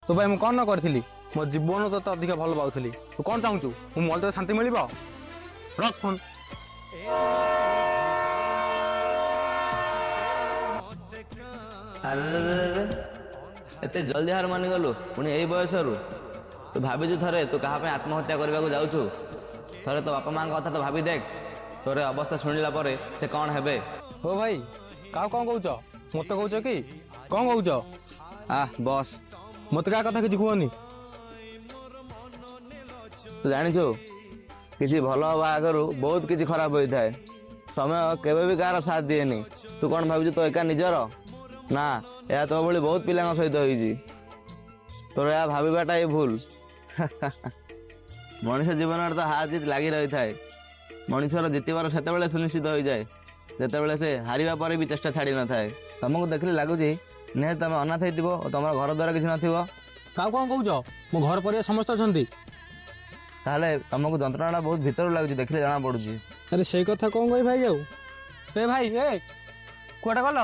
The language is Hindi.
तो भाई मुझे कौन न करी मो जीवन तो अधिक भल पाऊली तू कौन चाहूँ मो मन तो शांति मिल रख फोन। अरे एते जल्दी हार मानि गलु पुणी यही बयस रु तू भाभी थे तू क्या आत्महत्या करने को जाऊँ थे तो बापा माँ कथा तो भाभी देख तोर अवस्था शुणिला से कौन हेबे। हो भाई क्या कौन कौच मत कौच कि कौन कौच आ बस मत क्या कथा किसी कहनी तू जानिछु किसी भल हवा आगु बहुत किसी खराब होता है समय केवे भी कार साथ दिएनी तू कौन भावु तो एका निजर ना या तो भाई बहुत पिला सहित होती तोर या भावाटा ही भूल मनुष्य जीवन तो हार जीत लगी रही है मनुष्यर जितबार से सुनिश्चित हो जाए जिते से हारिबा पर भी चेष्टा छाड़ी न थाए तुमको देखले लगुच निहत तुम अनाथ हो तुम घर द्वारा किसी नथिबो क्या कौन कौच मो घर पर समस्त अच्छा ताहले तुमको जंत्रणा बहुत भीतर लगुच देखले जना पड़ुची। अरे से कथा कौन कही भाई आउ भाई ए कुआटा गल